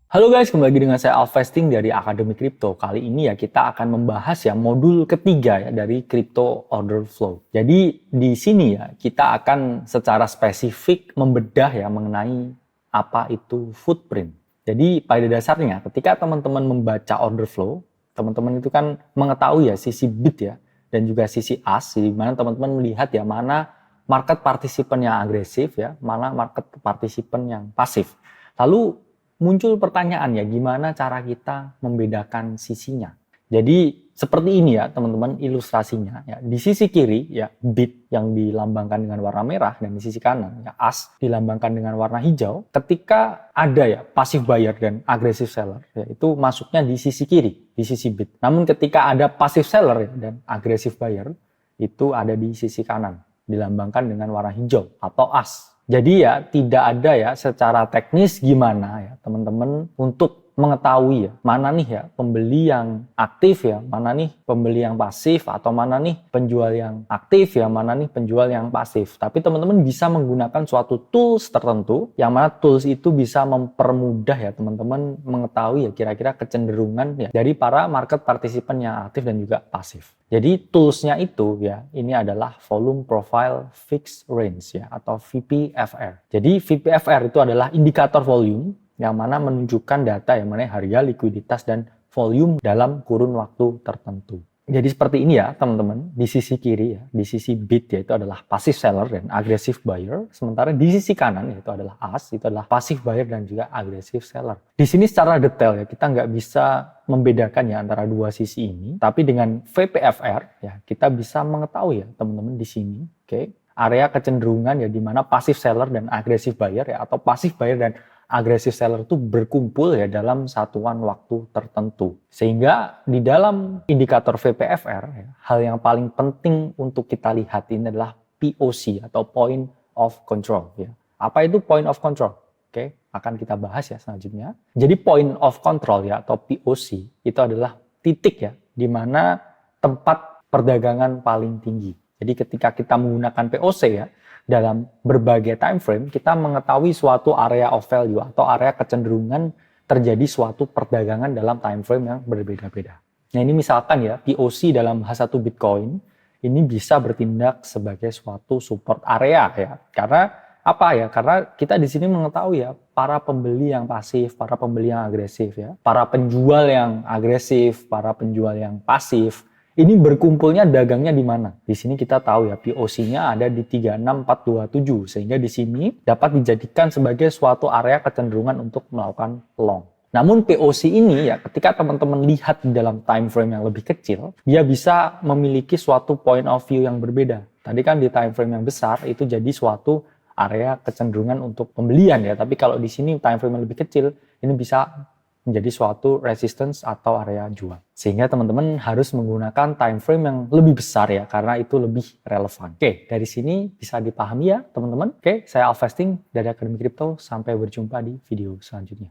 Halo guys, kembali lagi dengan saya Alvesting dari Akademi Kripto. Kali ini ya kita akan membahas ya modul ketiga ya dari Crypto Order Flow. Jadi di sini ya kita akan secara spesifik membedah ya mengenai apa itu footprint. Jadi pada dasarnya ketika teman-teman membaca order flow, teman-teman itu kan mengetahui ya sisi bid ya dan juga sisi ask, di mana teman-teman melihat ya mana market participant yang agresif ya, mana market participant yang pasif. Lalu muncul pertanyaan ya, gimana cara kita membedakan sisinya. Jadi seperti ini ya teman-teman ilustrasinya. Ya. Di sisi kiri ya bid yang dilambangkan dengan warna merah dan di sisi kanan ya ask dilambangkan dengan warna hijau. Ketika ada ya passive buyer dan aggressive seller ya, itu masuknya di sisi kiri, di sisi bid. Namun ketika ada passive seller ya, dan aggressive buyer itu ada di sisi kanan, dilambangkan dengan warna hijau atau ask. Jadi ya tidak ada ya secara teknis gimana ya teman-teman untuk mengetahui ya mana nih ya pembeli yang aktif ya, mana nih pembeli yang pasif atau mana nih penjual yang aktif ya, mana nih penjual yang pasif. Tapi teman-teman bisa menggunakan suatu tools tertentu yang mana tools itu bisa mempermudah ya teman-teman mengetahui ya kira-kira kecenderungan ya dari para market participant yang aktif dan juga pasif. Jadi toolsnya itu ya ini adalah Volume Profile Fixed Range ya atau VPFR. Jadi VPFR itu adalah indikator volume yang mana menunjukkan data yang mana harga, likuiditas, dan volume dalam kurun waktu tertentu. Jadi seperti ini ya teman-teman, di sisi kiri ya, di sisi bid yaitu adalah passive seller dan aggressive buyer, sementara di sisi kanan yaitu adalah ask, itu adalah passive buyer dan juga aggressive seller. Di sini secara detail ya, kita nggak bisa membedakan ya antara dua sisi ini, tapi dengan VPFR ya kita bisa mengetahui ya teman-teman di sini, oke, area kecenderungan ya di mana passive seller dan aggressive buyer ya atau passive buyer dan aggressive seller itu berkumpul ya dalam satuan waktu tertentu. Sehingga di dalam indikator VPFR, ya, hal yang paling penting untuk kita lihat ini adalah POC atau Point of Control. Ya. Apa itu Point of Control? Oke, akan kita bahas ya selanjutnya. Jadi Point of Control ya atau POC itu adalah titik ya di mana tempat perdagangan paling tinggi. Jadi ketika kita menggunakan POC ya, dalam berbagai time frame, kita mengetahui suatu area of value atau area kecenderungan terjadi suatu perdagangan dalam time frame yang berbeda-beda. Nah ini misalkan ya, POC dalam H1 Bitcoin, ini bisa bertindak sebagai suatu support area ya. Karena apa ya? Karena kita di sini mengetahui ya, para pembeli yang pasif, para pembeli yang agresif ya, para penjual yang agresif, para penjual yang pasif, ini berkumpulnya dagangnya di mana? Di sini kita tahu ya POC-nya ada di 36427 sehingga di sini dapat dijadikan sebagai suatu area kecenderungan untuk melakukan long. Namun POC ini ya ketika teman-teman lihat di dalam time frame yang lebih kecil, dia bisa memiliki suatu point of view yang berbeda. Tadi kan di time frame yang besar itu jadi suatu area kecenderungan untuk pembelian ya, tapi kalau di sini time frame yang lebih kecil ini bisa menjadi suatu resistance atau area jual. Sehingga teman-teman harus menggunakan time frame yang lebih besar ya, karena itu lebih relevan. Oke, dari sini bisa dipahami ya teman-teman. Oke, saya Alvesting dari Akademi Kripto. Sampai berjumpa di video selanjutnya.